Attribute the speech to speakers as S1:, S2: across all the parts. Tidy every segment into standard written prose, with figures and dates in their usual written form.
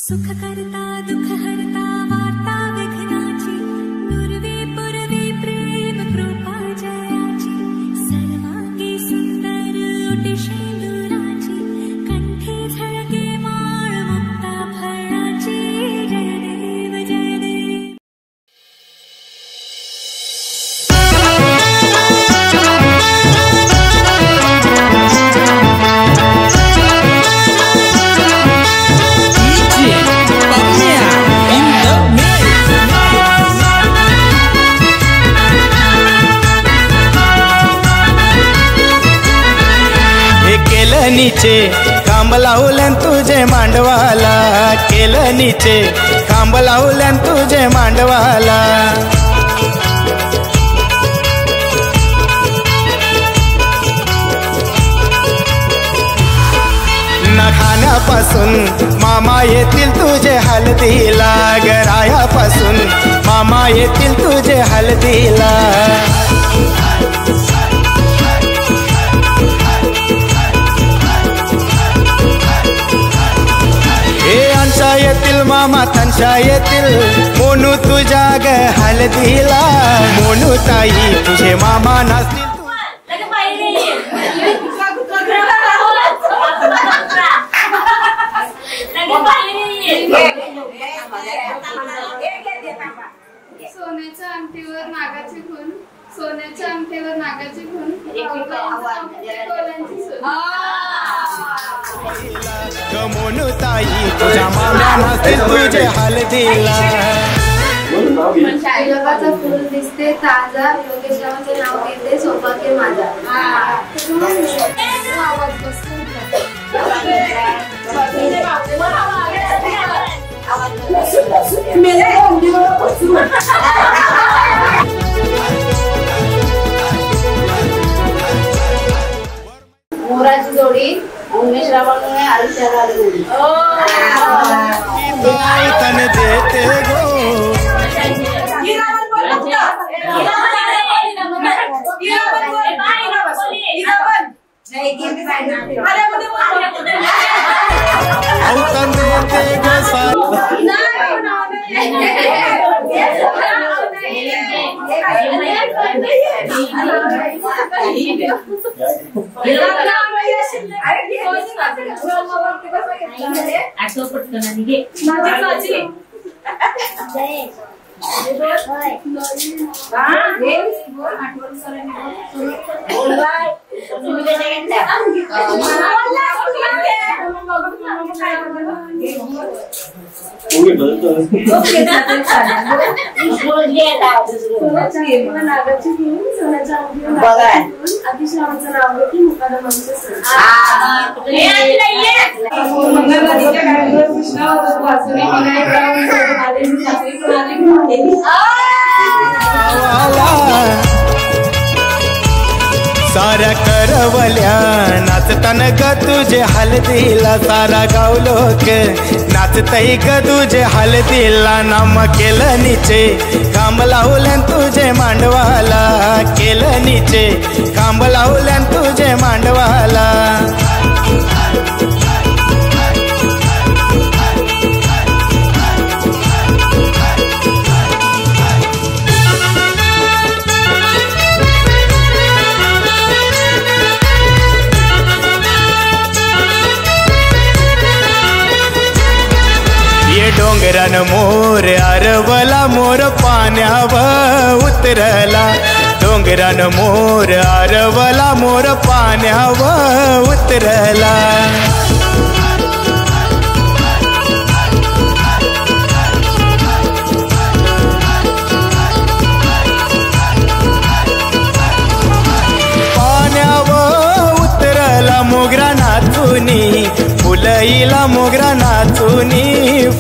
S1: सुख करता दुख हरता वार्ता विघ्नाची पूर्वी पूर्वी प्रेम कृपा जयाची सर्वांगी सुंदर ओटी शेंदुराची कंठी झळके माळ मुक्ता फळाची जय देव जय देव।
S2: नीचे खांब लावल्यान तुझे मांडवाला केलं नीचे खांब लावल्यान तुझे मांडवाला नखाण्यापासून मामा येतील तुझे हळदीला गरायापासून मामा येतील तुझे हळदीला येतील मामा तंशा येतील मोनू तुझ्या ग हळदीला मोनू ताई तुझे मामा नसतील
S3: सोन्याच्या अंगठीवर नागाची खून सोन्याच्या अंगठीवर नागाची खून
S2: मोनू ताई तुझ्या मामा नसतील तुझे हळदीला
S3: गुलाबाचा फुल दिसते ताजा योगेश्वराचे नाव घेते सौभाग्य माझा
S4: मोराची जोडी उमेश रावणने आयुष्याला आली
S2: तन देते गो साऱ्या करवल्या नाचतान ग तुझे हळदीला सारा गाव लोक नाचतई ग तुझे हळदीला नाम केलं नीचे खांब लावल्यान तुझे मांडवाला केलं नीचे खांब लावल्यान तुझे मांडवाला डोंगरान मोर आरवला मोर पाण्यावर उतरला डोंगरान मोर आरवला मोर पाण्यावर उतरला पाण्यावर उतरला मोगरा नाचुनी फुलईला मोगरा नाचुनी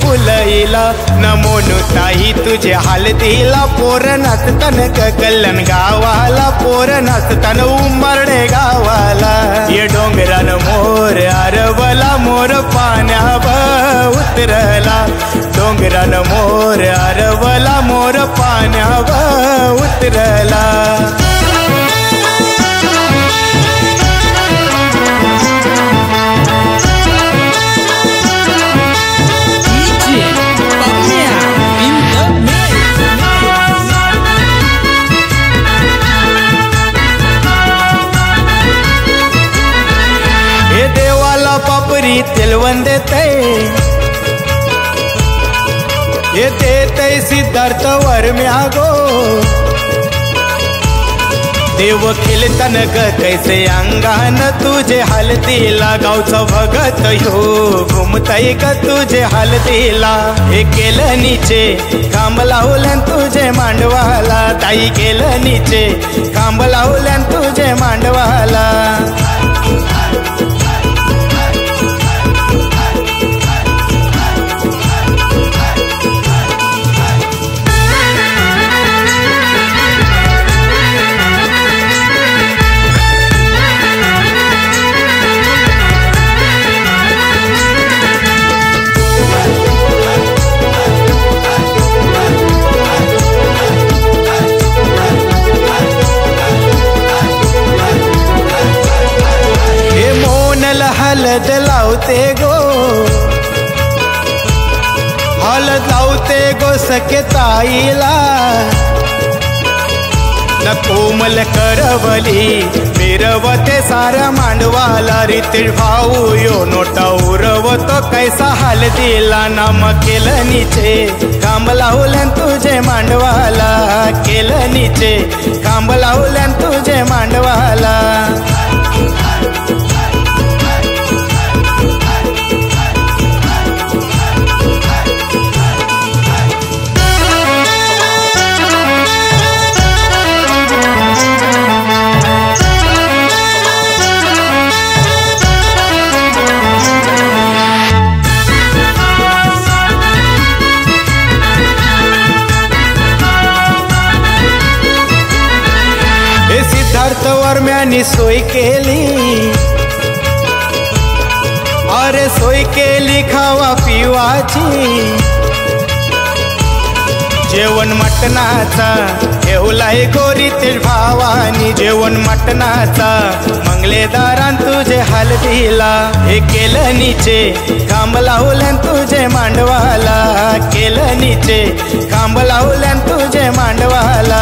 S2: फुलईला नमोनू ताई तुझे हळदीला पोर नाचतन कल्याण गावाला पोर नाचतन उंबरडे गावाला ये डोंगरान मोर आरवला मोर पाण्यावर उतरला डोंगरान मोर आरवला मोर पाण्यावर उतरला तेलवन देतय हे देतय सिद्धार्थ वरम्या गो देव खेळतन ग कैसे अंगान तुझे हलतीला गावचं भगत हो घुमतय ग तुझे हलतीला हे केलं नीचे खांब लावल्यान तुझे मांडवाला ताई केलं नीचे खांब लावल्यान तुझे मांडवाला हलद लावते गो हलद लावते गो सखे ताईला न कोमल करवली मिरवते सारा मांडवाला रितीळ भाऊ यो नोटा उरवतो कैसा हलदीला नाम केलं नीचे खांब लावल्यान तुझे मांडवाला केलं नीचे खांब लावल्यान तुझे मांडवाला सिद्धार्थ वर्म्यानी सोय केली अरे सोय केली खावा पिवाची जेवण मटणाचा ठेवलाय गोरी ते भावानी जेवण मटणाचा मंगलेदारान तुझे हलदीला हे केलं नीचे खांब लावल्यान तुझे मांडवाला केलं नीचे खांब लावल्यान तुझे मांडवाला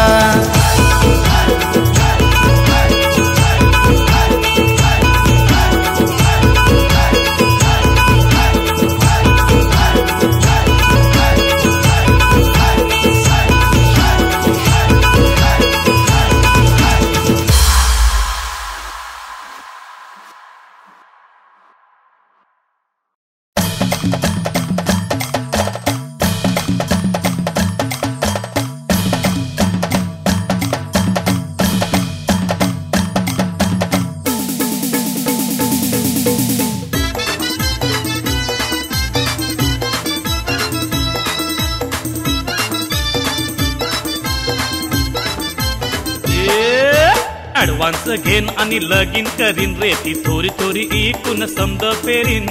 S5: ऍडव्हान्स घेन आणि लगीन करीन रे ती थोरी थोरी इकून समद पेरीन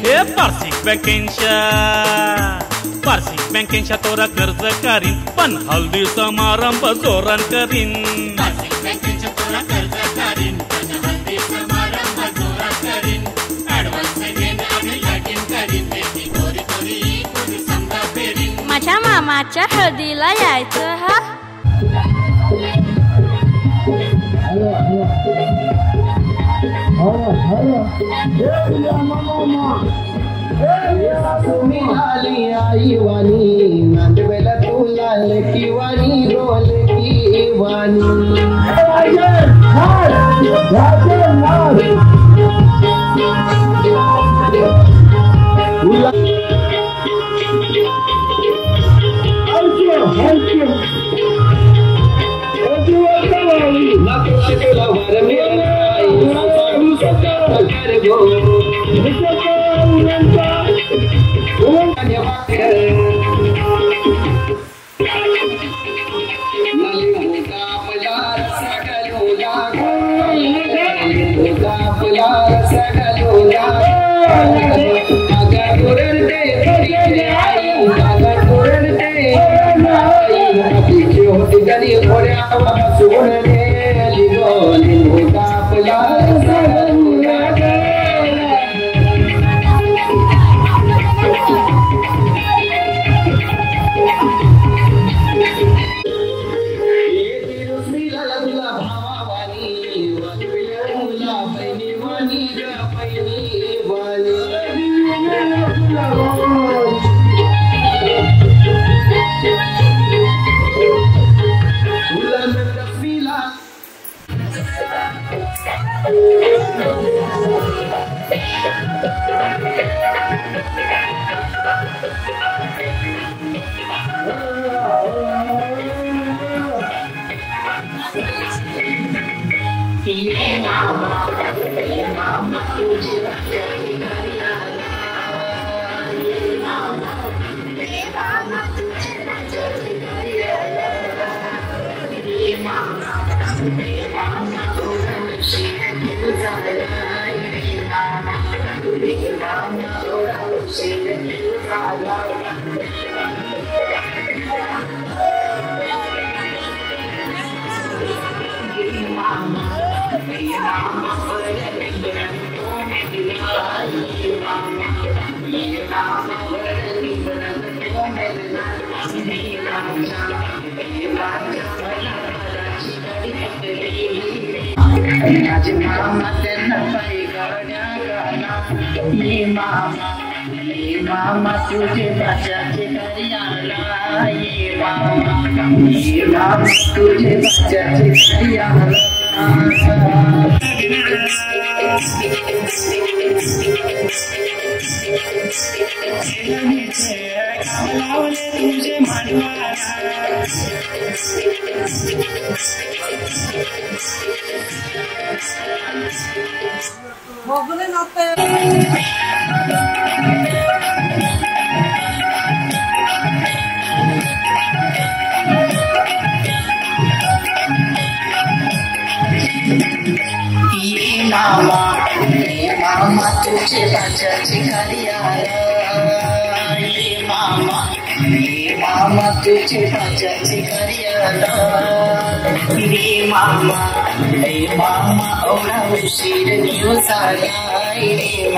S5: हे वार्षिक बँकेच्या तोरा कर्ज करीन पण हल्दी समारंभ जोरान करीन
S6: माझ्या मामाच्या हळदीला यायचं हा
S7: आई वाणी नांदवेला तुला लेकी वाणी रोल की वाणी वाणी ग बहिणी वाणी तुला मी रफीला
S8: माझे मामा त्यांना पायी गाड्या गाला ये मामा तुझे बाजाचे घरी आला ये मामा तुझे बाजाचे घरी आला तुझे मानवाला
S9: Mogulin open.
S8: ये मामा तुझे बाजाची घरी आला ये मामा तुझे बाजाची घरी आला ये मामा ओला उशीर दिवस आला ये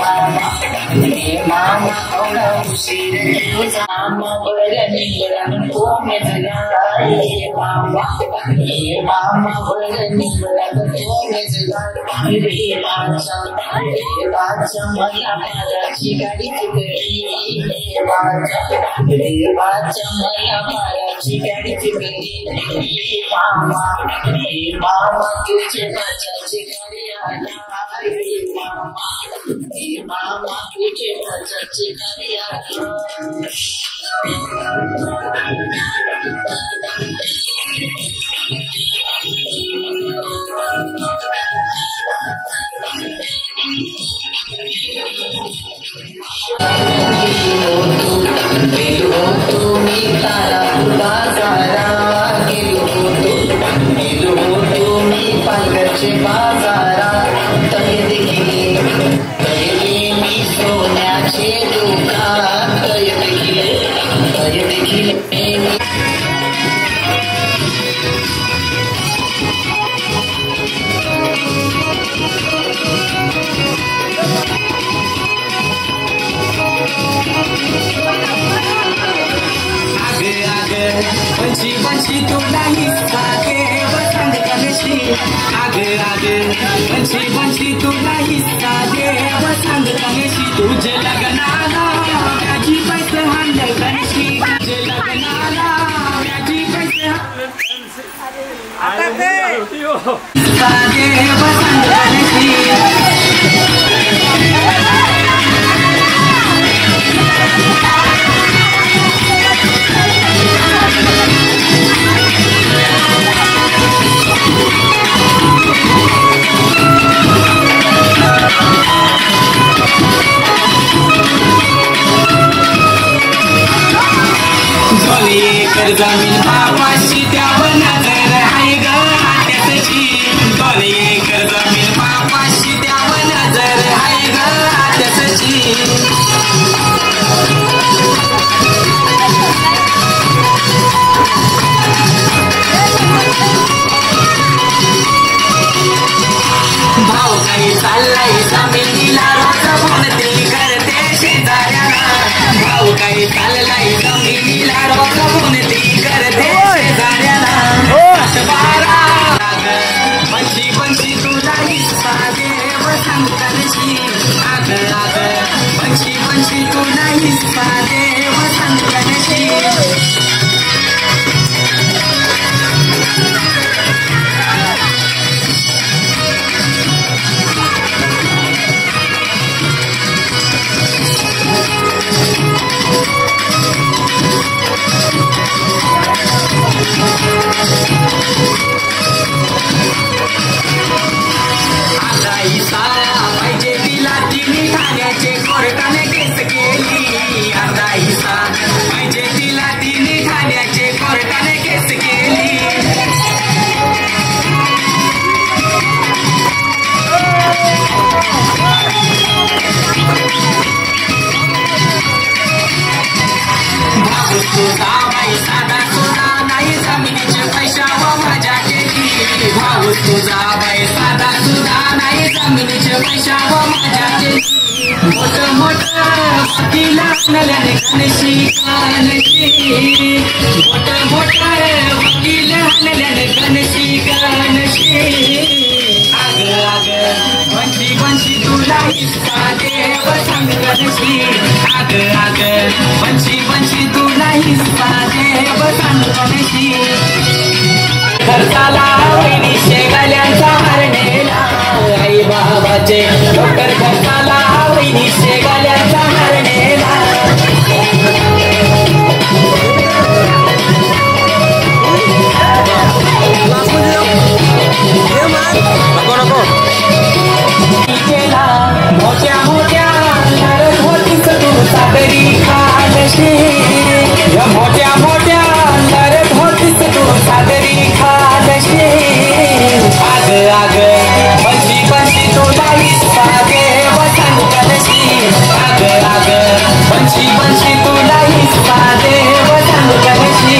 S8: मामा ओला उशीर दिवस मामा बरं निघाला कोमेजला ये मामा बरं निघाला कोमेजला देवाच्या मला माराची गाडी चिकली देवाच्या मला माराची गाडी चिकली मामा तुझे बाजाची गाडी आला मामा तुझे बाजाची गाडी आला
S2: पंछी तुला हिस्सा दे वसंत गणेशी आगे पंछी तुला हिस्सा दे वसंत गणेशी तुझे लग्नाला माझी पैसे हाणले गणेशी तुझे लग्नाला माझी पैसे हिस्सा दे वसंत गणेशी जमीन भावाशी द्यावं नजर आहे ग त्याची 2 एकर जमीन
S9: सांगू कशी आग आग पंछी पंछी तुला हिस्सा देव सांगू कशी पाहिजे तिला तिने ठाण्याचे कोर्टाने केस केली अर्धा हिस्सा पाहिजे तिला तिने ठाण्याचे कोर्टाने केस केली भाऊ तुझा बाई साधा सुद्धा नाही जमिनीचे पैशावर मजा केली भाऊ तुझा बाई साधा सुद्धा नाही जमिनीचे पैशावर मजा केली मोठ मोठ वकील आणल्याने गणशी गणशी मोठ मोठ वकील आणल्याने गणशी गणशी आग आग पंछी पंछी तुला हिस्सा देव सांग गणशी आग आग पंछी पंछी तुला हिस्सा देव सांग गणशी खर्चाला वहिनी शेगाल्यांचा हरणेला आई बाबाचे डॉक्टर खर्चाला वहिनी शेगाल्यांचा हरणेला मोठ्या मोठ्या लढत होतीस तू सादरी खानशी मोठ्या मोठ्या लढत होतीस तू सादरी खानशी आग आग पंछी पंछी तुला हिस्सा देव सांगू कशी आग आग पंछी पंछी तुला हिस्सा देव सांगू कशी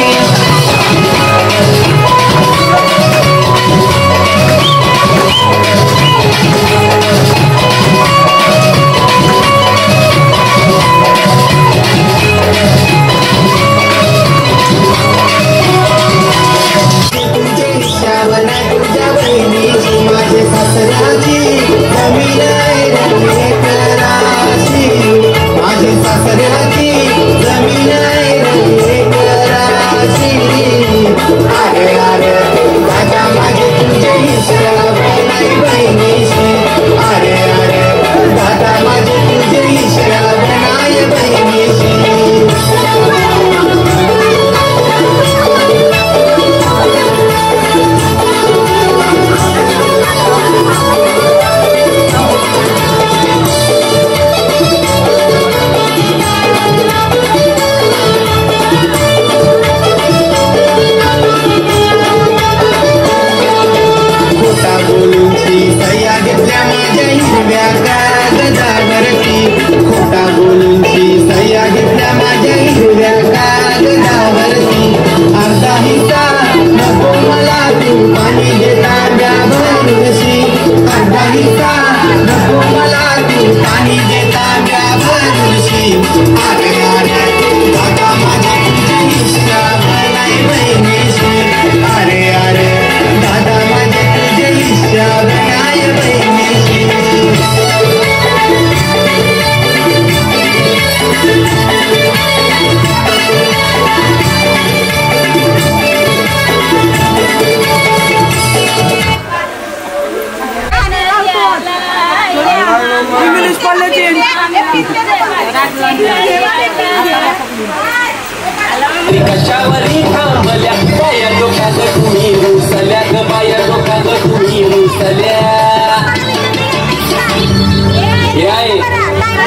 S9: कशावरी थांबल्या बाया डोक्यात तुम्ही रुसल्या ग बाया डोक्यात तुम्ही रुसल्या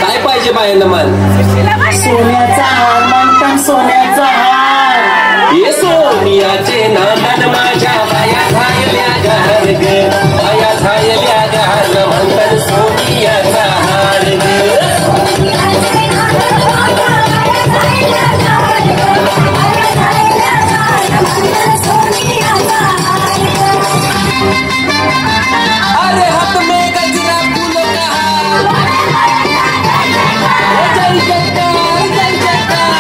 S9: काय पाहिजे बायांना मान सोन्याचा हार मानता सोन्याचा हार ये सोनियाचे नांदन माझ्या बाया झायल्या घर ग बाया झायल्या घर म्हणतात सोनियाचा हार अरे हाथ में गजरा फूल का जय जयकार जय जयकार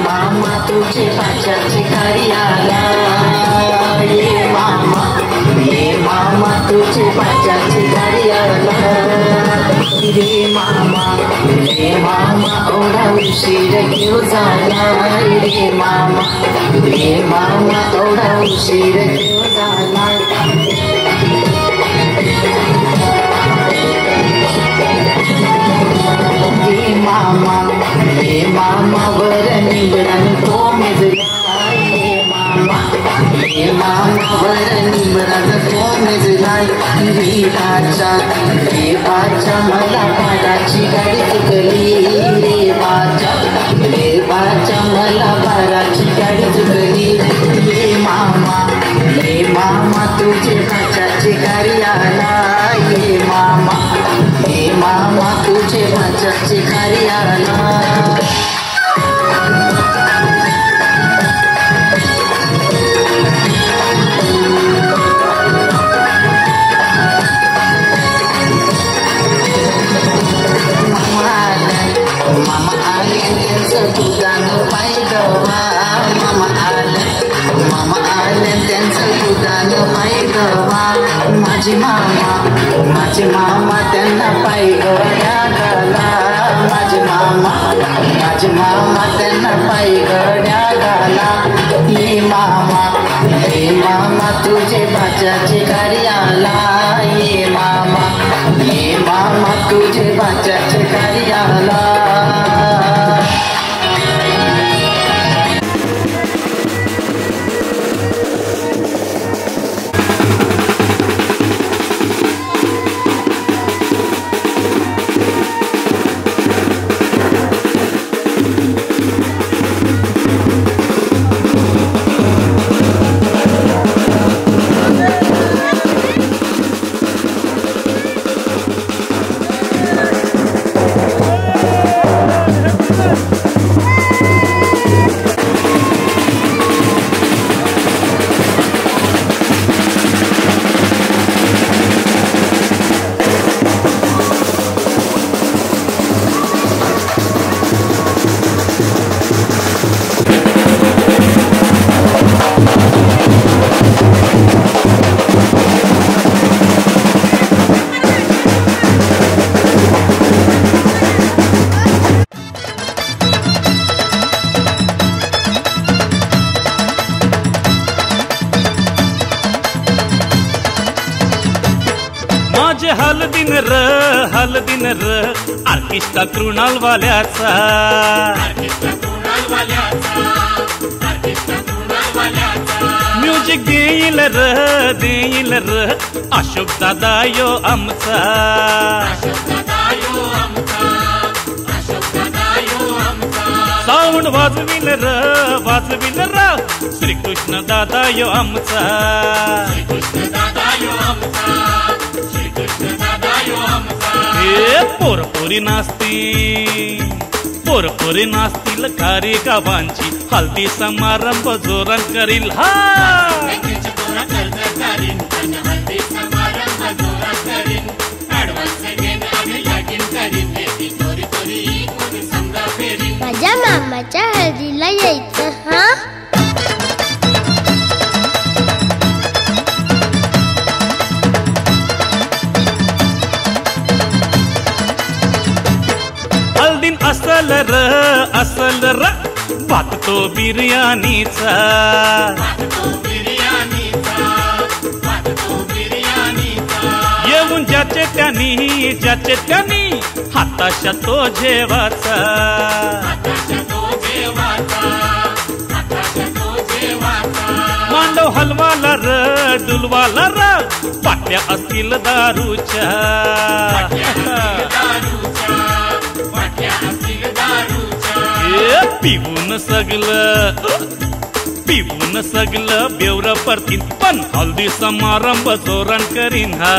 S8: मामा तुझे पाच्याचे कार्याला ये मामा तुझे पाच्याचे कार्याला रे मामा ओढा उशीर घेऊ झाला रे मामा ओढा उशीर घेऊ झाला हे मामा वर निबरण तो मिजला हे मामा वर निबरण तो मिजला रे बाचा मला बाराची गाडी चुकली रे बाचा मला बाराची गाडी चुकली हे मामा तुझे बाचाची गाडी आला हे मामा तुझे बाचाची गाडी आला माझे मामा त्यांना पाय गड्या घाला माझे मामा त्यांना पाय गड्या घाला हे मामा तुझे बाच्याचे कार्य आला हे मामा तुझे बाच्याचे कार्य आला
S5: हलदिन र आर्केस्ट्रा कृणाल वाल्याचा म्युझिक देईल र अशोक दादा यो आमचा साऊंड वाजविल र श्रीकृष्ण दादा यो आमचा पोरपोरी नाचतील खारी गावांची हल्दी समारंभ जोरात करील हा
S6: माझ्या मामाच्या हळदीला यायचं हा असल र भात तो बिर्याणीचा येऊन ज्याचे त्यानी हाताशा तो जेवाचा मांडव हलवाला र डुलवाला र पाट्या असतील दारूच्या पिवून सगळं बेवर परतीन पण हल्दी समारंभ जोरान करीन हा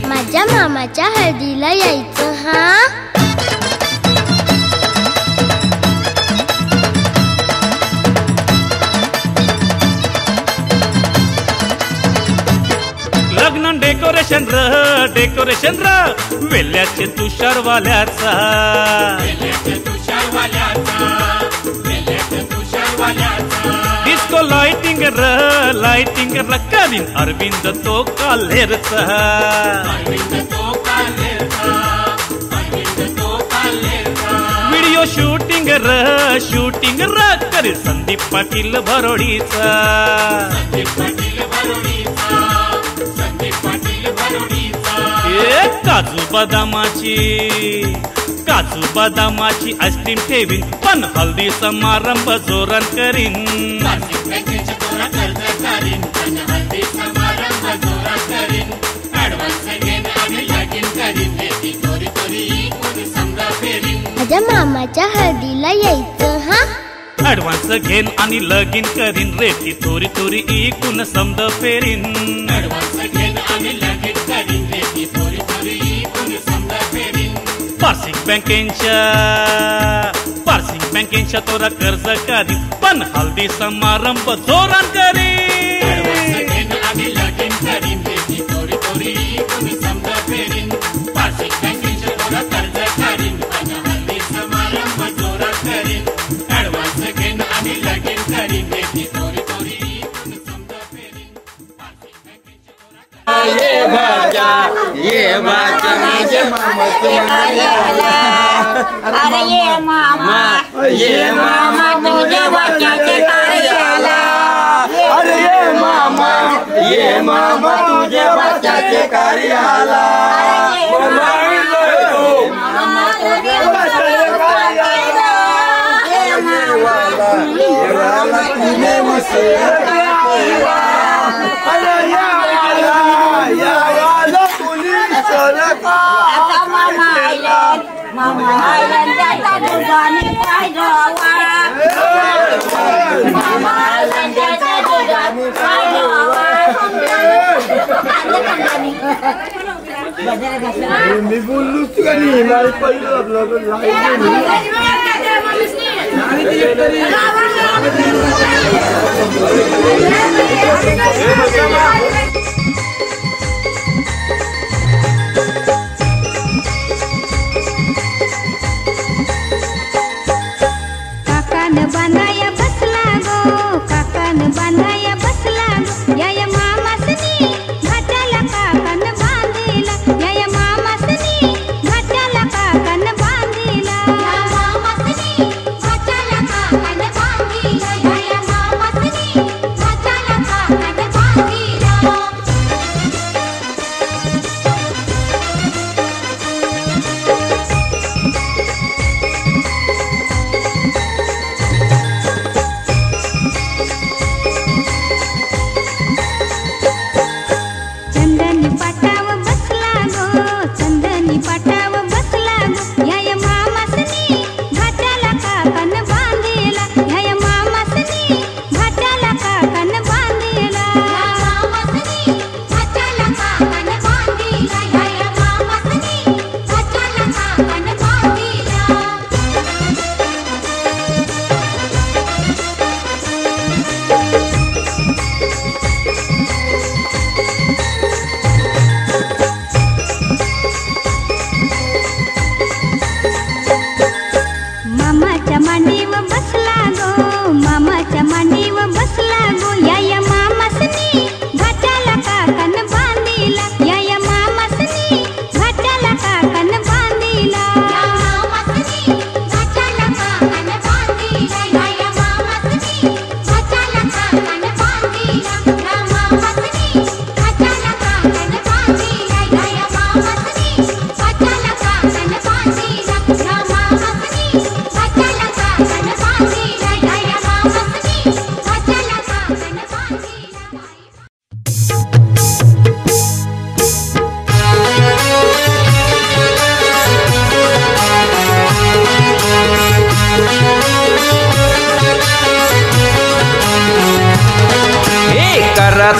S6: माझ्या मामा
S10: मामाच्या हळदीला यायचं हा.
S5: लग्न डेकोरेशन र वेल्याचे तुषारवाल्याचा डिस्को लाइटिंग र करीन अरविंद तो कालेरचा. व्हिडिओ शूटिंग र करी संदीप पाटील भरोडीचा. काजू बदामाची आईस्क्रीम ठेवीन पण हल्दी समारंभ जोरान करीन.
S10: माझ्या मामाच्या हळदीला यायचं हा.
S5: ऍडव्हान्स घेन आणि लगीन करीन रेती थोरी थोरी इकून समद फेरीन. पार्सिंग बँकेच्या तोरा कर्ज करीन पण हल्दी समारंभ जोरान करीन.
S11: ये बाजा माझे
S12: अरे ये मामा तुझे बच्चाचे कार्याला.
S11: अरे ये मामा तुझे बच्चाचे कार्याला.
S12: मामा आयलंड्याचा दुधाने पाहिजे. मामा आयलंड्याचा दुधाने
S11: मी बोललो का नाही मला पहिलं
S1: बांधाया बसला गो काकान बांधाया बसला गो. या मामासनी घाटाला काकान बांधिला. या मामासनी घाटाला काकान बांधिला. मामासनी घाटाला काकान बांधिला. या मामासनी घाटाला काकान बांधिला.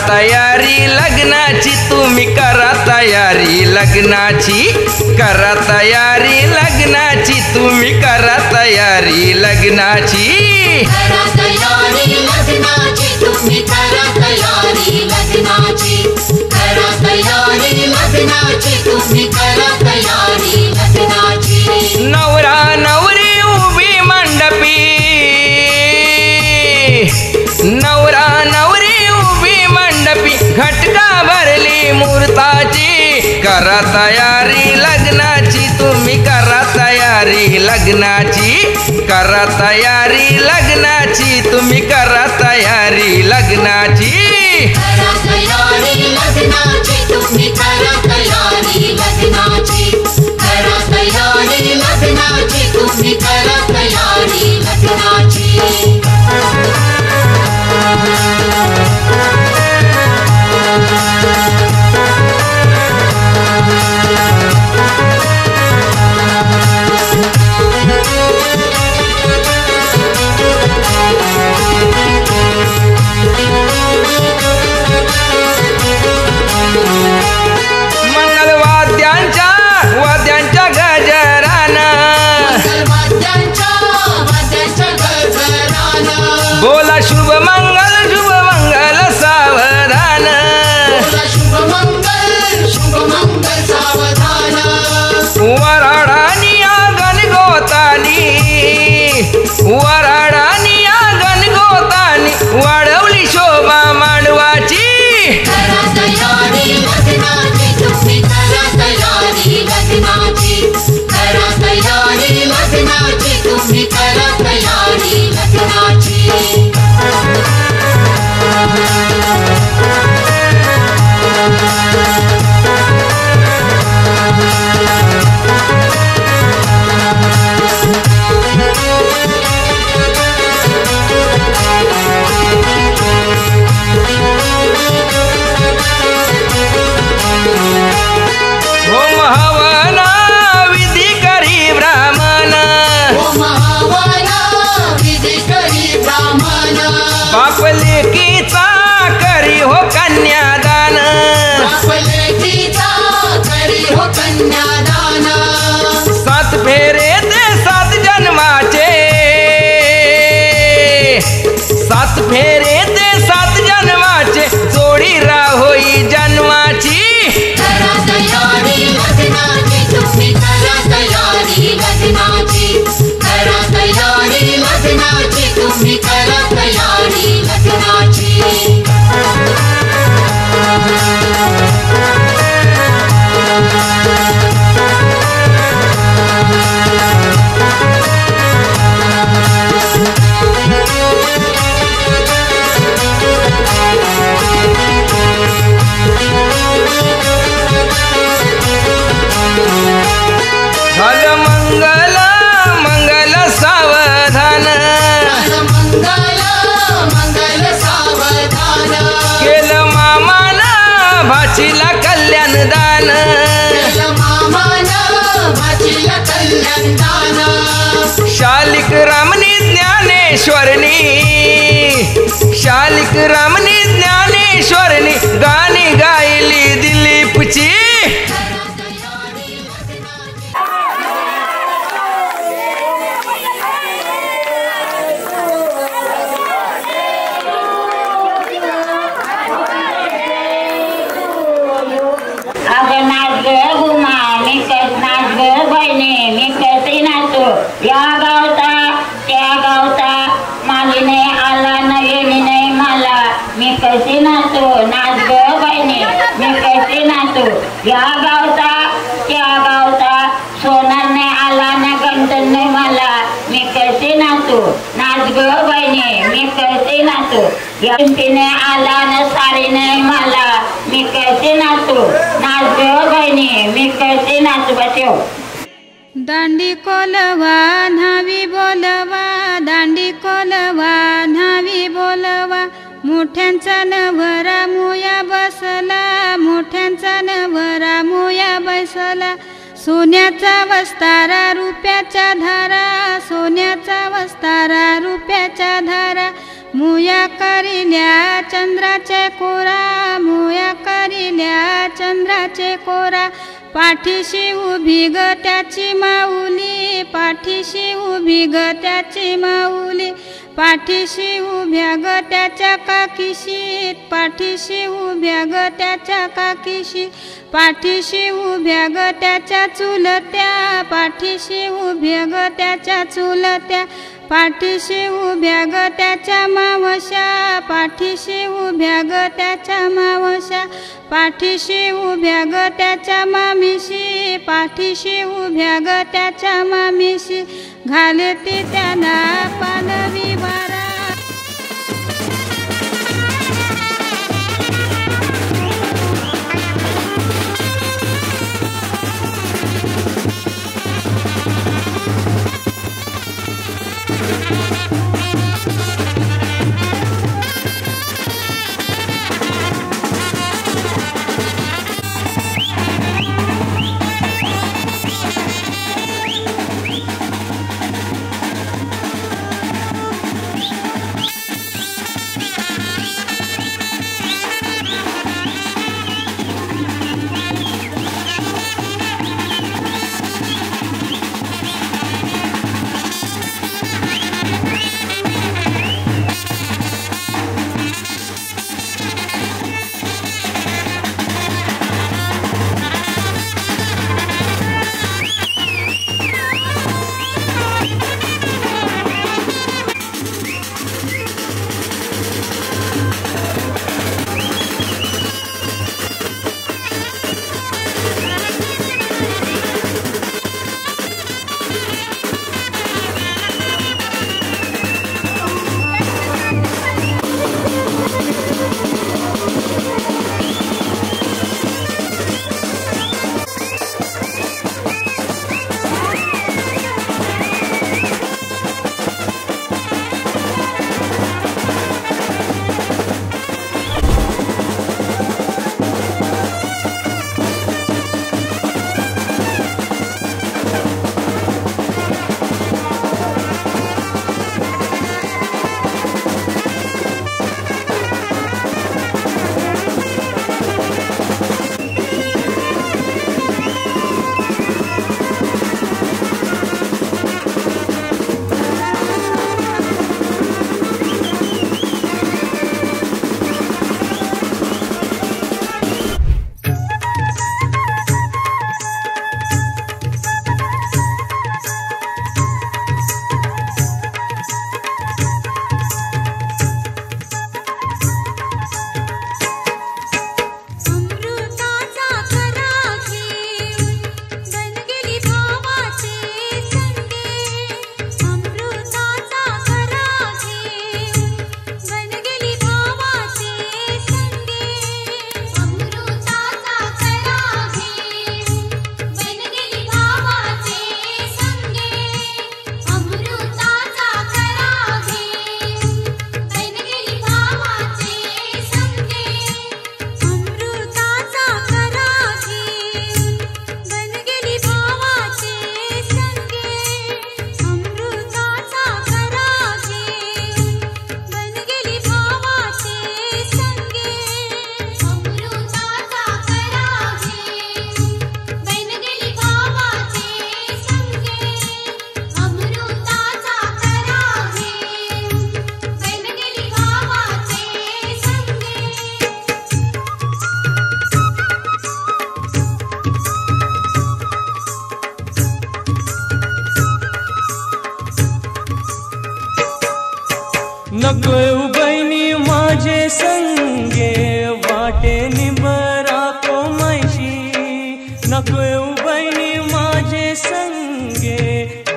S11: तयारी लग्ना
S13: लग्नाची तुम्ही करा तयारी लग्नाची करा तयारी लग्नाची तुम्ही करा तयारी लग्नाची
S14: करा तयारी लग्नाची तुम्ही करा तयारी लग्नाची करा तयारी लग्नाची तुम्ही करा तयारी लग्नाची
S13: नवरा नवरी उभी मंडपी नवरा नवरी उभी मंडपी घटका भरली मुहूर्ताची करा तयारी लग्नाची तुम्ही करा तयारी लग्नाची करा तयारी लग्नाची तुम्ही करा तयारी लग्नाची
S14: करा तयारी लग्नाची तुम्ही करा तयारी लग्नाची करा तयारी लग्नाची तुम्ही करा तयारी लग्नाची
S13: वाद्यांच्या गजरानं बोला शुभ मंगल सावधान
S14: शुभ मंगल सावधान
S13: वराडानी आंगण गोतानी वाढवली शोभा मांडवाची
S14: करा तयारी लग्नाची तुम्ही करा तयारी लग्नाची करा तयारी लग्नाची तुम्ही करा तयारी लग्नाची
S13: बापलेकीचा करी हो कन्यादान सात फेरे ते सात जन्माचे सात फेरे ते सात जन्माचे जोडी राहोई जन्माची
S14: करा तयारी लग्नाची तुम्ही करा तयारी लग्नाची करा तयारी लग्नाची तुम्ही करा तयारी लग्नाची
S13: मंगल सावधान
S14: मंगल सावधान
S13: केलं मामाना भाचीला कल्याण दान
S14: मामानं भाचीला कल्याण दान
S13: शालिक रामनी ज्ञानेश्वरनी शालिक रामनी ज्ञानेश्वरनी गाणी गायली दिलीपची
S12: या गावता त्या गावता मालिने आला नयनी नाही मला मी कशी नाचू नाच ग बहिणी मी कशी नाचू या गावता त्या गावता सोनारने आला ना गंटन नाही मला मी कशी नाचू नाच ग बहिणी मी कशी नाचू या पिंपीने आला ना साडी नाही मला मी कशी नाचू नाच ग बहिणी मी कशी नाचू बसव
S1: दांडी कोलवा न्हावी बोलवा दांडी कोलवा न्हावी बोलवा मोठ्यांचा नवरा मुया बसला मोठ्यांचा नवरा मुया बसला सोन्याचा वस्तारा रुपयाच्या धारा सोन्याचा वस्तारा रुपयाच्या धारा मुया करिल्या चंद्राचे कोरा, मुया करिल्या चंद्राचे कोरा, पाठीशी उभी ग त्याची माऊली, पाठीशी उभी ग त्याची माऊली, पाठीशी उभ्या ग त्याच्या काकीशी, पाठीशी उभ्या ग त्याच्या काकीशी, पाठीशी उभ्या ग त्याच्या चुलत्या, पाठीशी उभ्या ग त्याच्या चुलत्या, पाठीशी उभ्या ग त्याच्या मावश्या, पाठीशी उभ्या ग त्याच्या मावश्या, पाठीशी उभ्या ग त्याच्या मामीशी, पाठीशी उभ्या ग त्याच्या मामीशी, घालते त्यांना पालवी बारा.
S15: नको बहिणी माझे संगे वाटे निबरा को मैशी, नको बहिणी माझे संगे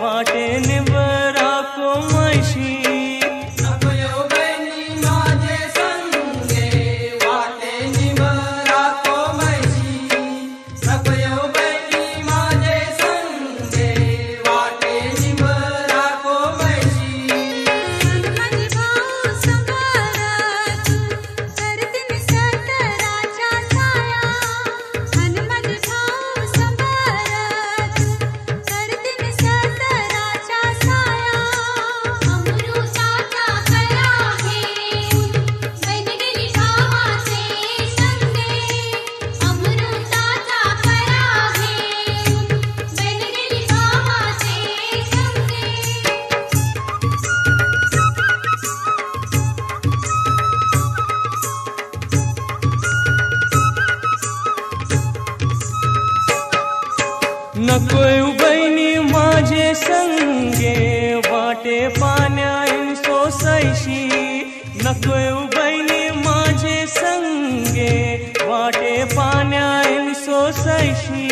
S15: वाटे निबरा को मैशी,
S14: नको बहिणी माझे संगे वाटे निबरा को मैशी, नको बहिणी माझे संगे वाटे निबरा को मैशी.
S1: करते मी सतराच्या छाया, हनुमत भाऊ
S15: नको येऊ बहिणी माझे संगे वाटे पाण्यान सोसायशी नको येऊ बहिणी माझे संगे वाटे पाण्यान सोसायशी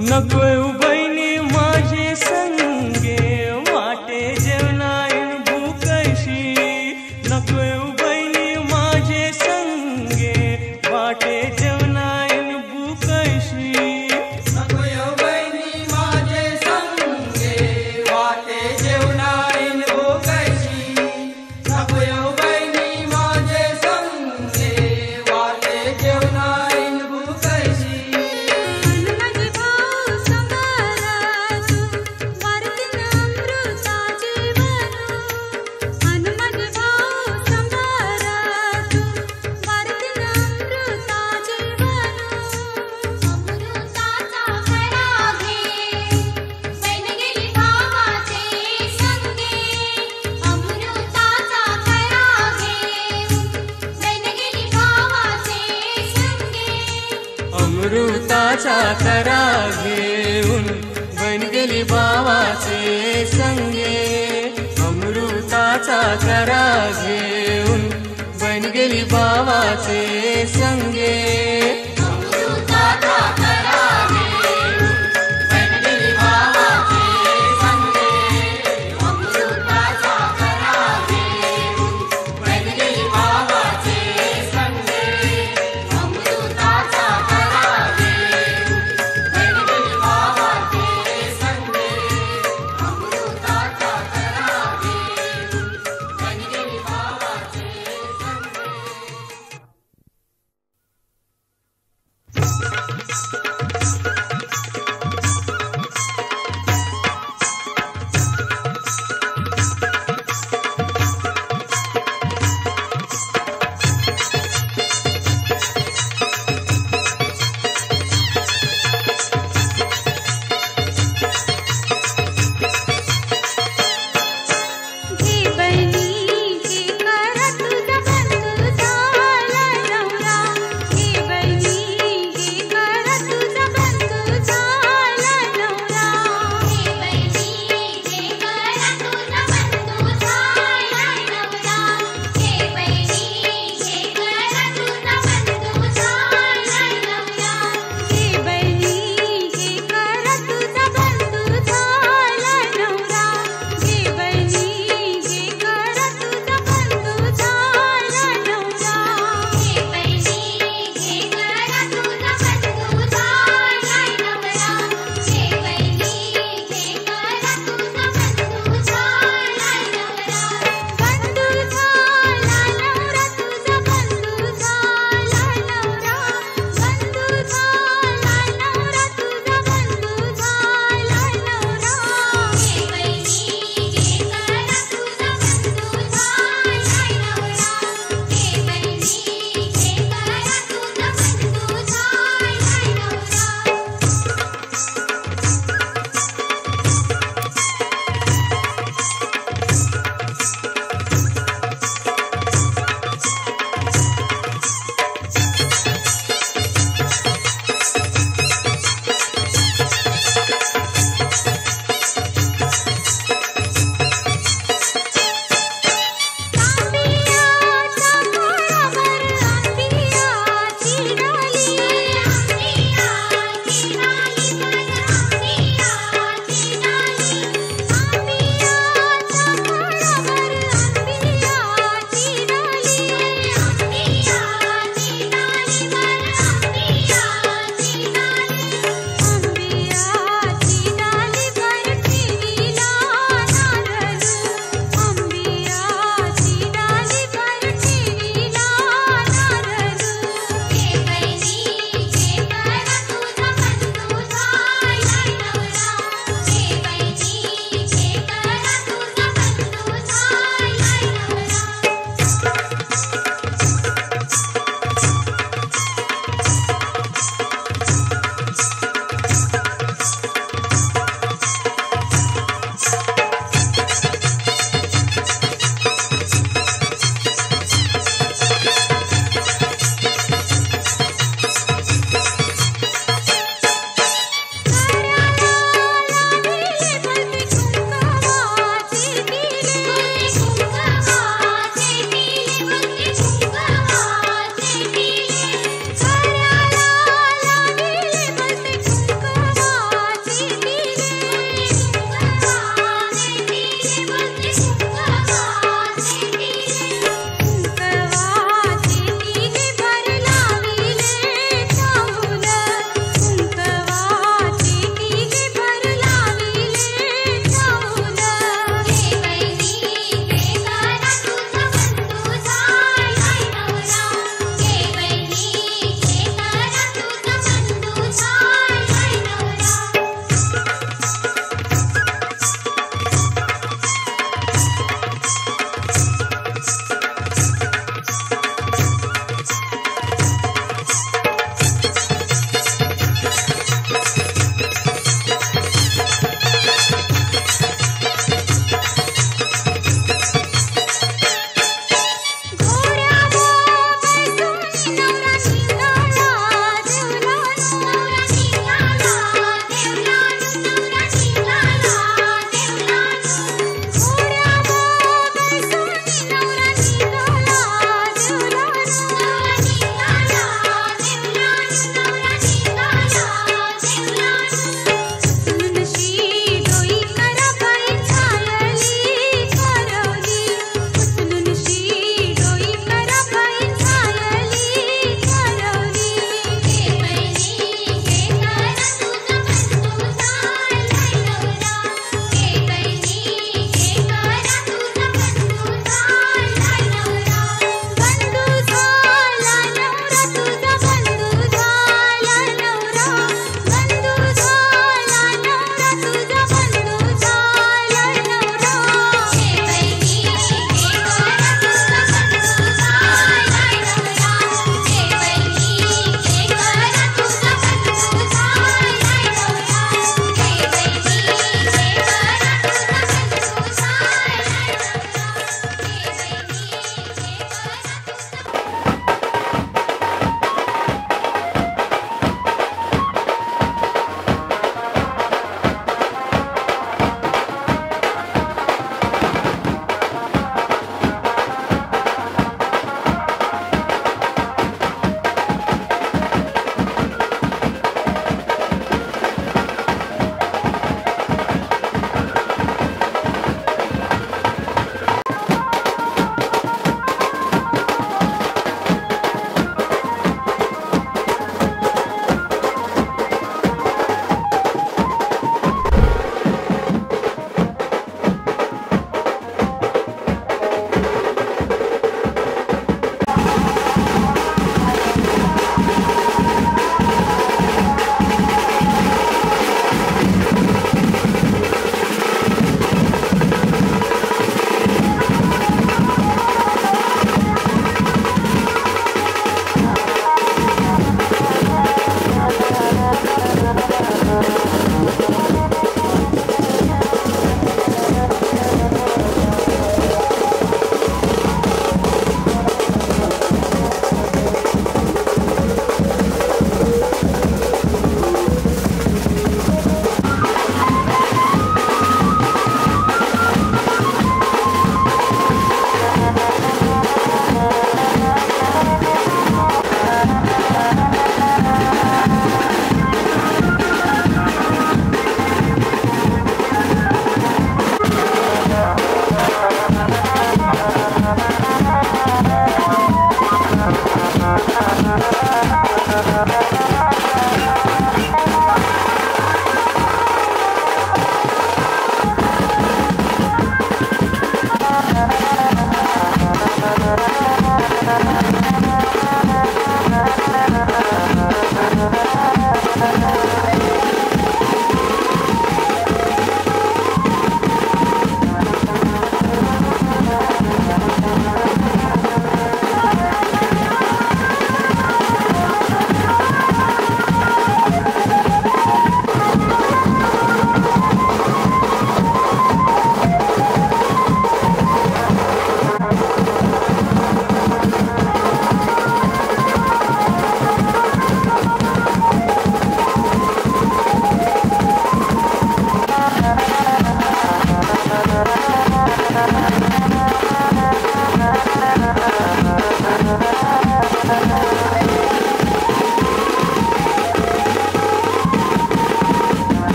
S15: नको येऊ बहिणी माझे संगे वाटे जेवणाईन भूकशी नको येऊ बहिणी माझे संगे वाटे जेवणाईन भूकशी
S14: नको येऊ बहिणी माझे संगे वाटे जेवणाईन भूकशी नको येऊ बहिणी माझे संगे वाटे जेवणाईन भूकशी
S15: अमृताचा खरा घेऊन बन गेली भावाचे संगे अमृताचा खरा घेऊन बन गेली भावाचे संगे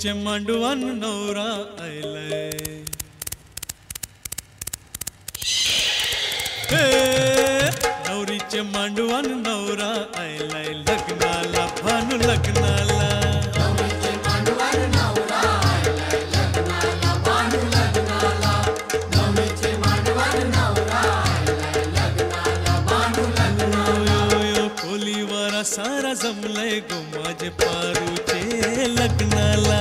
S15: नवरीचे मांडवान नवरा आयलाय नवरीचे मांडवान नवरा आयलाय लग्नाला भानू लग्नाला सारा जमलंय गो माझे पारूचे लग्नाला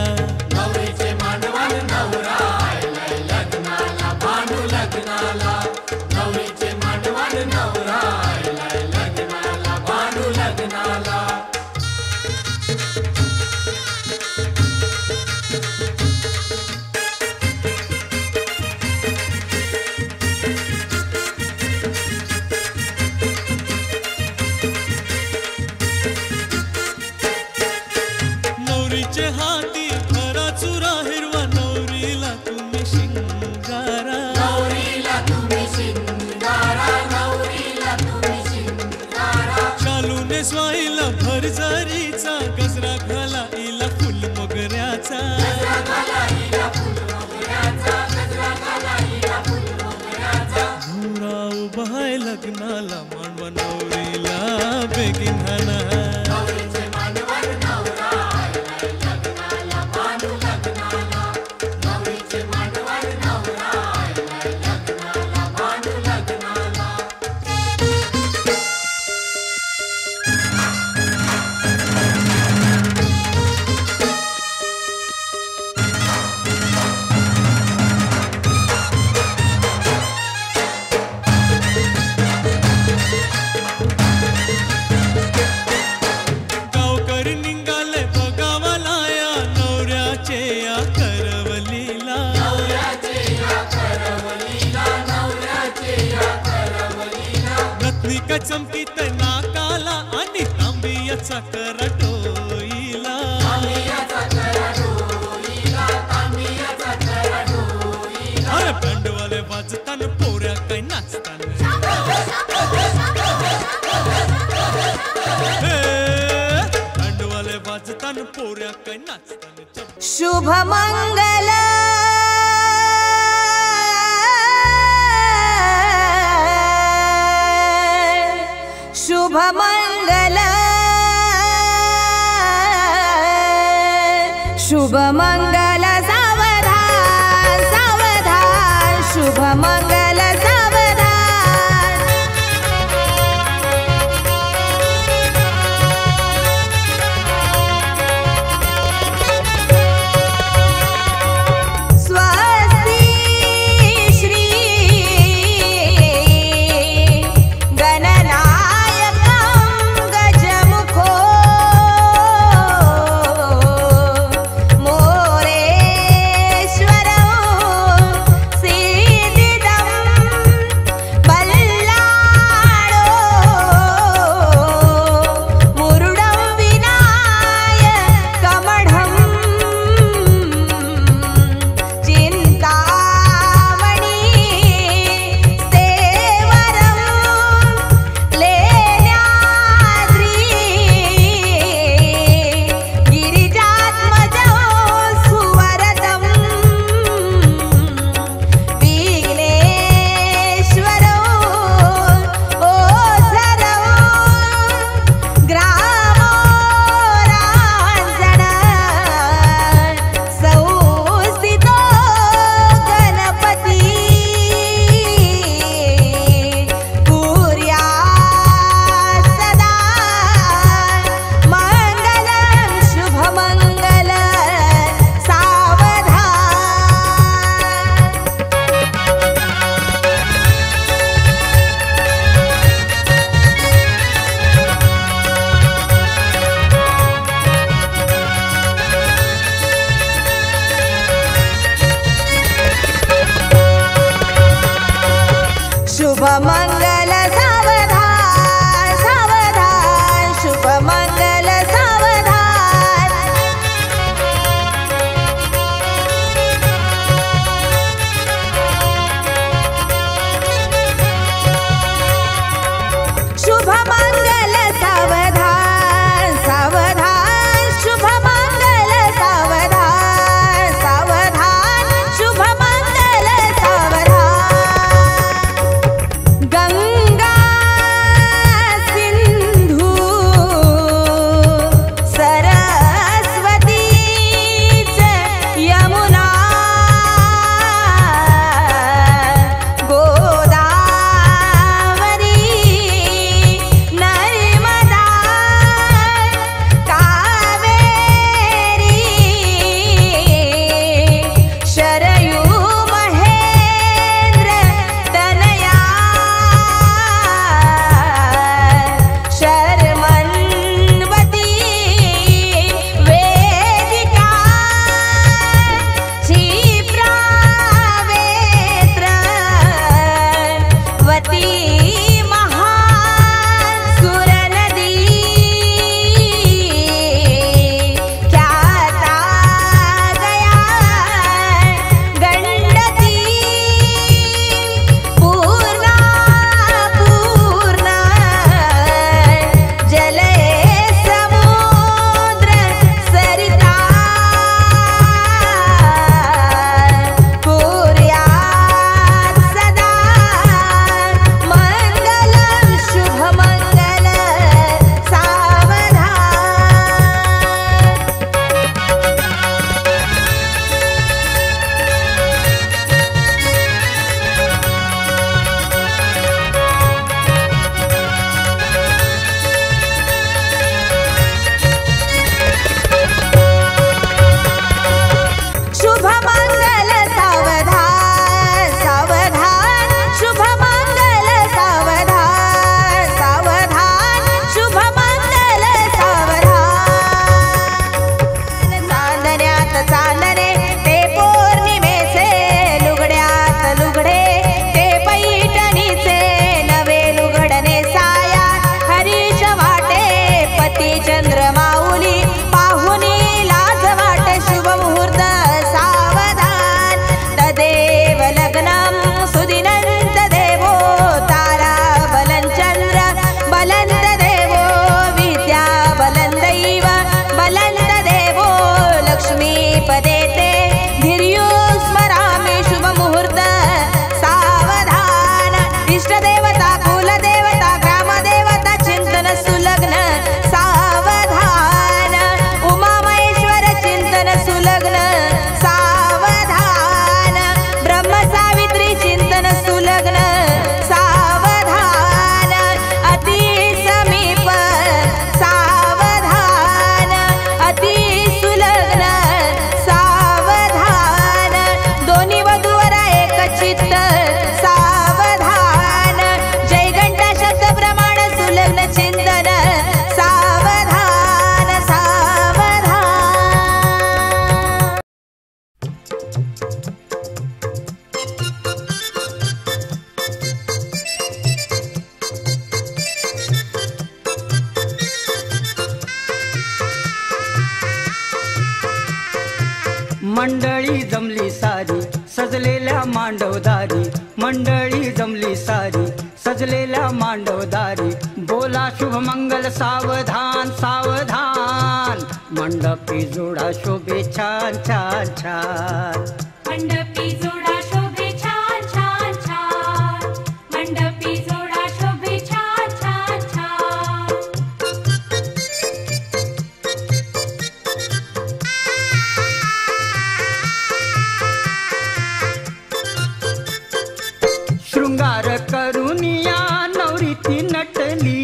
S14: नवरीचे मांडवान नवरा आयलाय लग्नाला भानू लग्नाला नवरीचे मांडवान नवरा आयलाय लग्नाला भानू लग्नाला
S15: नवरीचे हाती खरा चुरा हिरवा नवरीला तुम्ही शिंगारा
S14: नवरीला तुम्ही शिंगारा नवरीला तुम्ही शिंगारा
S15: शालूने स्वाईला भरजरीचा गजरा घाला इला फुल मोगऱ्याचा
S14: गजरा घाला इला फुल मोगऱ्याचा गजरा घाला इला फुल मोगऱ्याचा
S15: नवरा उभा आहे लग्नाला मांडवा नवरीला बेगीन हाना
S14: नवरीचे मांडवान नवरा आयलाय लग्नाला भानू लग्नाला नवरीचे मांडवान नवरा आयलाय लग्नाला भानू लग्नाला
S15: गावकरी निघाले बघावाला या नवऱ्याचे या करवलीला
S14: नवऱ्याचे या करवलीला नवऱ्याचे या करवलीला
S15: रत्निका चमकीत नाकाला आणि तांबियाचा करटोईला
S14: तांबियाचा करडोईला तांबियाचा करडोईला
S15: अरे बंडवाले वाजताना पोऱ्या काही नाचताना बंडवाले वाजताना पोऱ्या काही नाचताना
S1: शुभ मंगल शुभ मंगल शुभ मंगल सावधान सावधान शुभ मंगल सावधान स्वस्ति श्री गणनायकं गजमुखो मोरेश्वरो सिद्धिदं बल्लाळो मुरुडं विनायकमढं चिन्तामणि सेवरं लेण्याद्री गिरिजात्मजं सुवरदं विघ्नेश्वरो ओझरं ग्रामो रांजण संस्थितो गणपती कुर्या सदा मंगलं शुभमंगल सावधान शुभ मंगल सावधान सावधान शुभ मंगल सावधान शुभ मंगल सावधान सावधान शुभ मंगल सावधान
S16: जमली सारी सजलेल्या मांडवदारी, मंडळी जमली सारी सजलेल्या मांडवदारी. बोला शुभमंगल सावधान सावधान, मंडपी जोडा शोभे छान छान छान.
S17: मंडपी जोडा शोभे छान छान छान, मंडपी जोडा शोभे छान छान छान.
S16: शृंगार करुनिया नवरी ती नटली,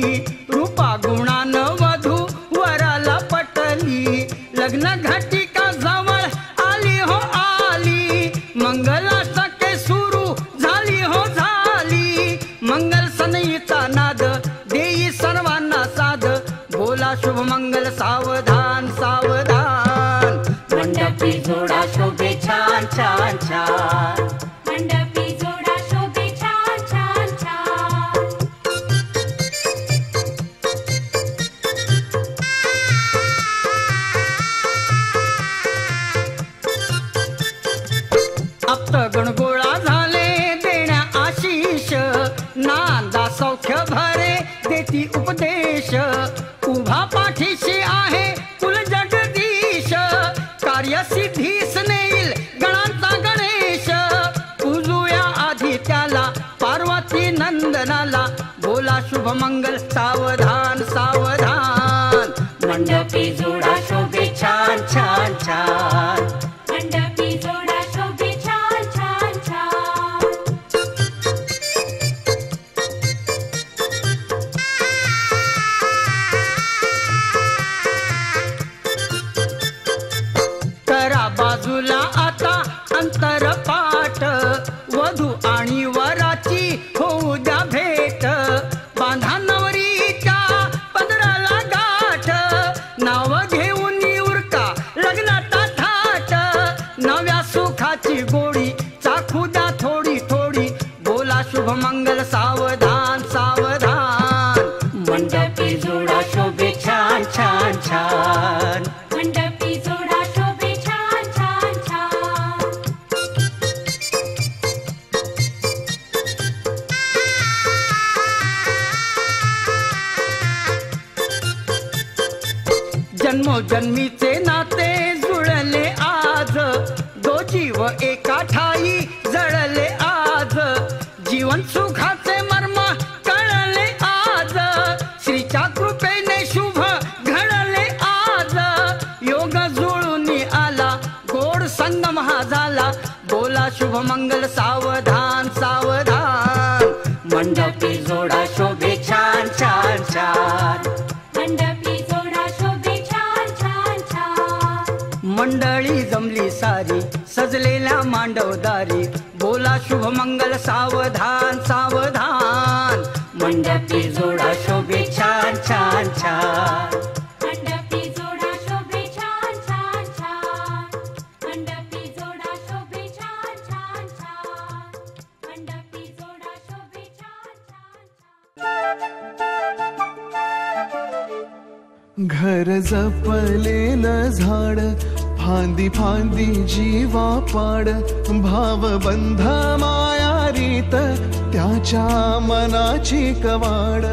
S16: रूपा गुणान वधू वराला पटली. लग्न घटिका जवळ आली हो आली, मंगलाष्टके सुरू झाली हो झाली. मंगल सनईचा नाद देई सर्वांना साध, बोला शुभमंगल सावधान सावधान. मंडपी जोडा शोभे छान छान छान,
S17: मंडपी जोडा शोभे छान छान छान.
S16: आप्तगण गोळा झाले देण्या आशीष, नांदा सौख्य भरे देती उपदेश. उभा पाठीशी आहे कुल जगदीश, कार्यसिद्धीस नेईल गणांचा गणेश. पूजूया आधी त्याला पार्वती नंदनाला, बोला शुभमंगल सावधान सावधान. मंडपी जोडा शोभे छान छान छान,
S17: मंडपी जोडा शोभे छान छान छान.
S16: करा बाजूला आता अंतरपाठ, वधू आणि वराची होऊ द्या भेट. बांधा नवरीच्या पदराला गाठ, नाव घेऊन उरका लग्नाचा थाट. नव्या सुखाची गोडी चाखू द्या थोडी थोडी, बोला शुभमंगल सावधान सावधान. मंडपी जोडा शोभे छान छान छान,
S17: मंडपी जोडा शोभे छान छान छान.
S16: जन्मोजन्मीचे नाते जुळले आज, दो जीव एका ठाई जळले आज. जीवन सुखाचे मर्म कळले आज, श्रीच्या कृपेने शुभ घडले आज. योग जुळून आला गोड संगम हा झाला, बोला शुभमंगल सावधान सावधान. मंडपी जोडा शोभे छान छान छान,
S17: मंडपी जोडा शोभे छान छान छान.
S16: मंडळी जमली सारी सजलेल्या मांडवदारी, बोला शुभमंगल सावधान सावधान. मंडपी जोडा शोभे छान छान छान,
S17: मंडपी जोडा शोभे छान छान छान, मंडपी जोडा शोभे छान छान छान, मंडपी जोडा शोभे छान छान छान.
S18: घर जपलेलं झाड, फांदी फांदी जीवा पाड. भावबंध माया रीत त्याच्या मनाची कवाड.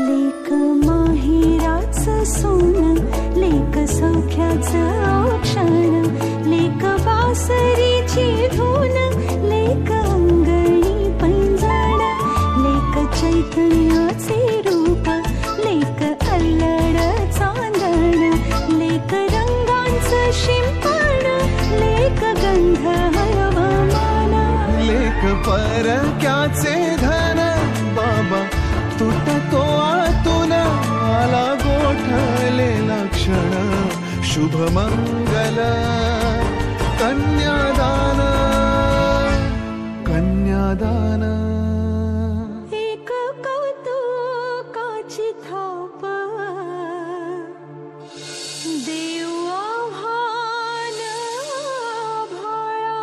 S19: लेक माहेराचं सोनं, लेक सौख्याचं औक्षण. लेक बासरीची धून, लेक अंगणी पैंजण. लेक चैतन्याचे रूप, लेक अल्लड चांदण. लेक रंगांचं शिंपण, लेक गंध हवामान.
S18: लेक परक्याचे धन, बाबा तुटतो आतून. आला गोठलेला क्षण, शुभमंगल कन्यादान कन्यादान.
S19: एक कौतुकाची थाप, देव आव्हान आभाळा.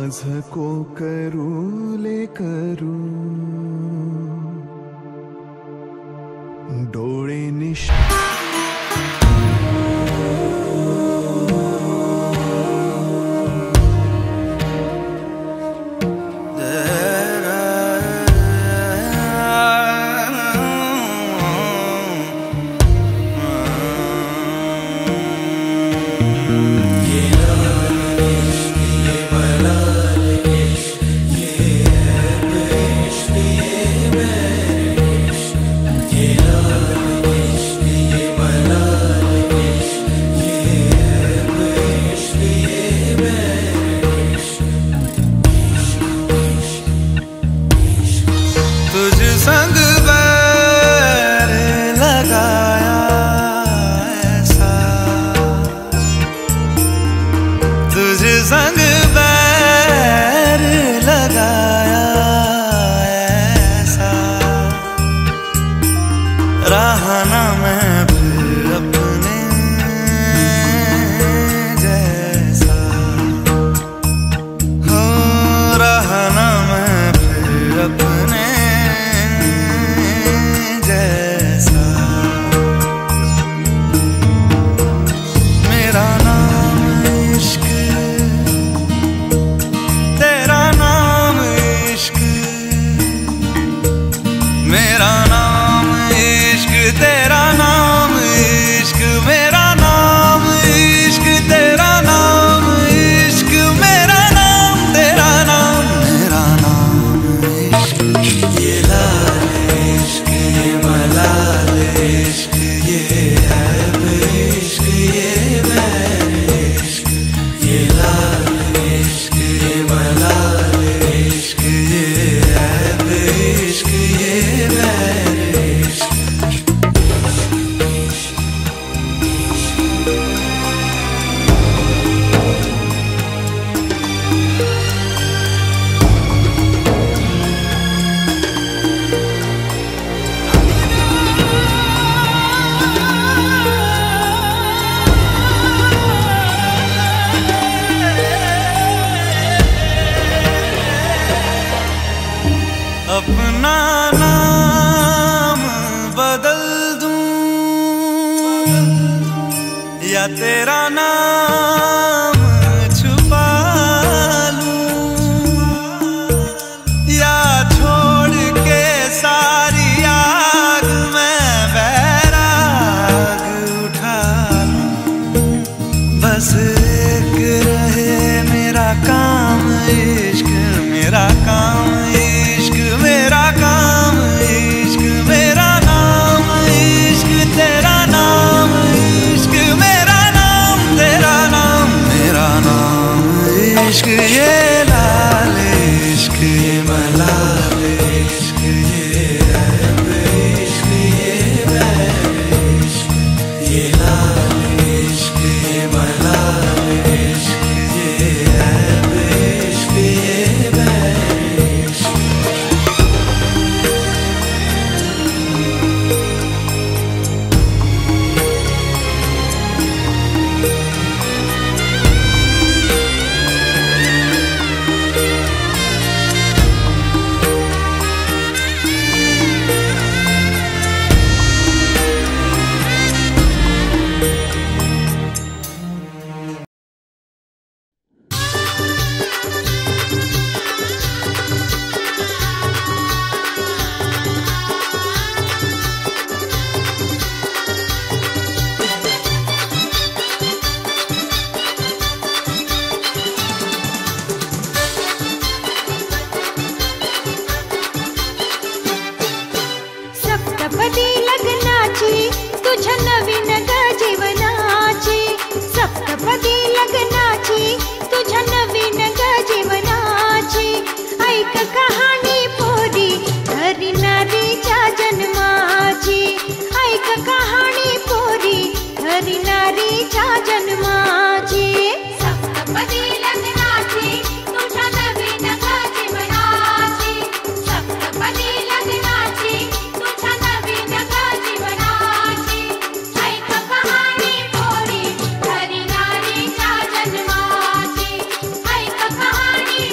S18: माझ को करू ले करू डोळे निश
S2: अपना नाम बदल दूं या तेरा नाम छुपा लूं या छोड़ के सारी आग में बैराग उठा लूं बस एक रहे मेरा काम इश्क मेरा काम मेरा काम इश्क मेरा नाम इश्क तेरा नाम इश्क मेरा नाम तेरा नाम मेरा नाम इश्क ये लाल इश्क ये मलाल इश्क ये ऐब इश्क ये बैर इश्क ये लाल इश्क ये मलाल इश्क ये ऐब इश्क ये बैर
S19: सप्तपदी लग्नाची तुझ्या नवीन ग जीवनाची सप्तपदी लग्नाची तुझ्या नवीन ग जीवनाची ऐक कहाणी पोरी हरी नारीच्या जन्माची ऐक कहाणी पोरी हरी नारीच्या जन्माची
S17: सप्तपदी लग्नाची तुझ्या नवीन ग जीवनाची सप्तपदी लग्नाची तुझ्या नवीन ग जीवनाची ऐक कहाणी पोरी हरी नारीच्या जन्माची ऐक कहाणी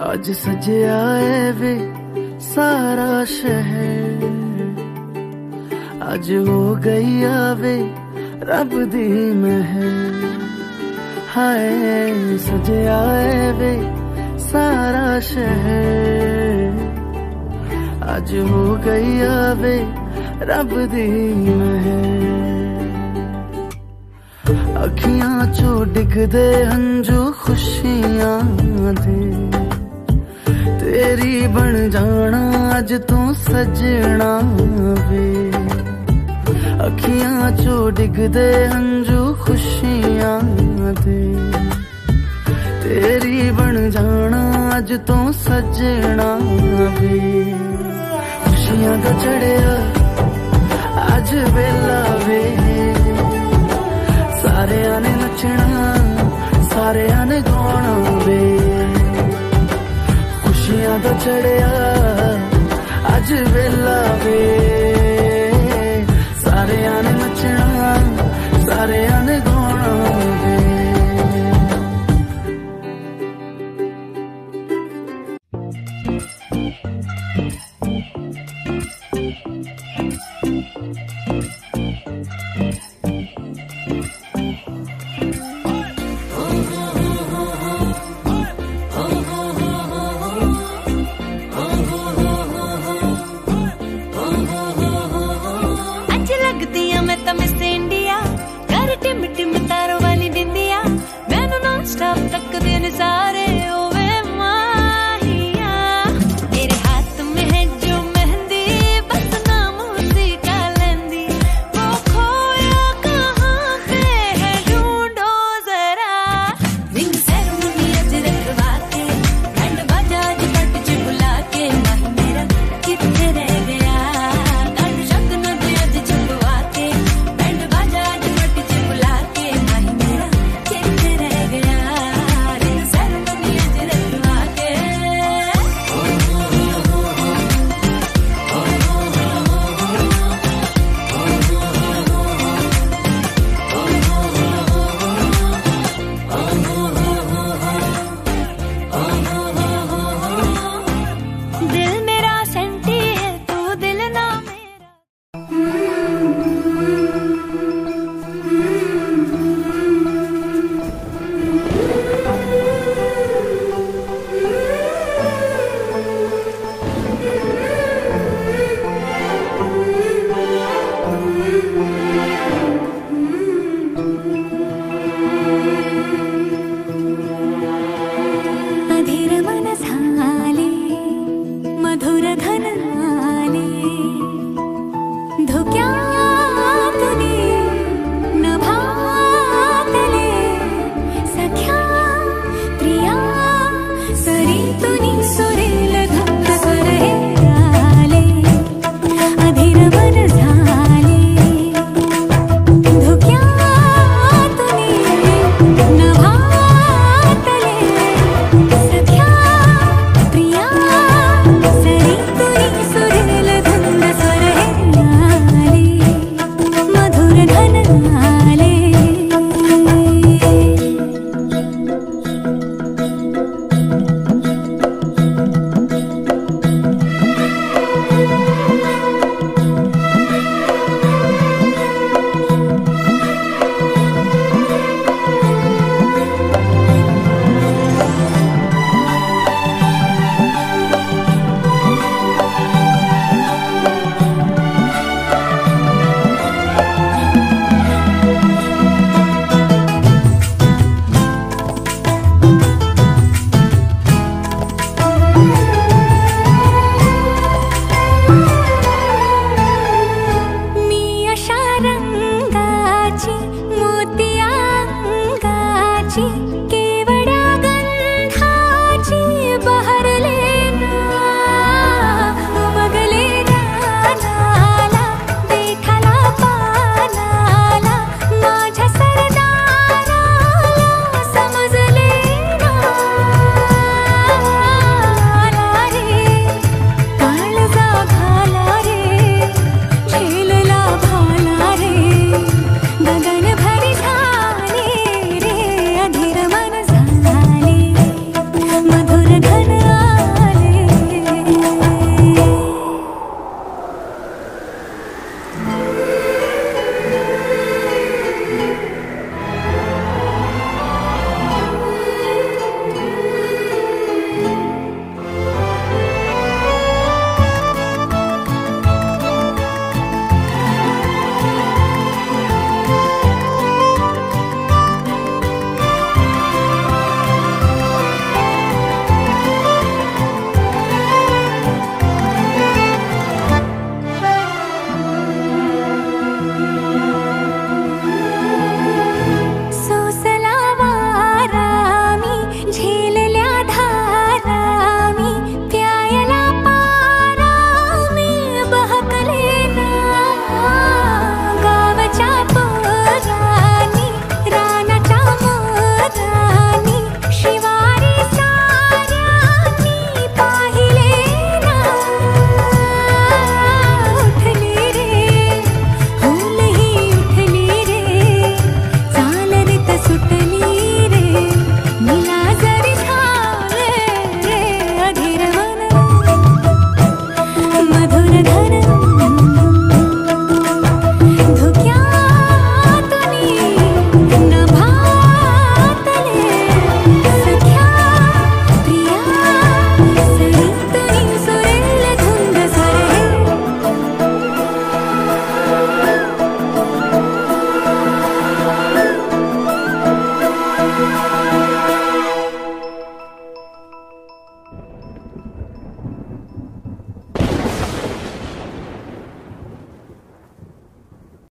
S20: आज सजया है वे सारा शहर, आज हो गई आवे रब दी महर। हाय सजया है वे सारा शहर, आज हो गई आवे रब दी महर। अखियां चो डिगदे हंजू खुशियां दे, तेरी बन जाना अज तू सजना वे। अखियां चो डिगदे हंजू खुशियां दे, तेरी बन जाना अज तू सजना वे। खुशियां दा चढ़िया अज वेला वे, सारे ने नचना सारे ने गाना वे। खुशियां दा चढ़िया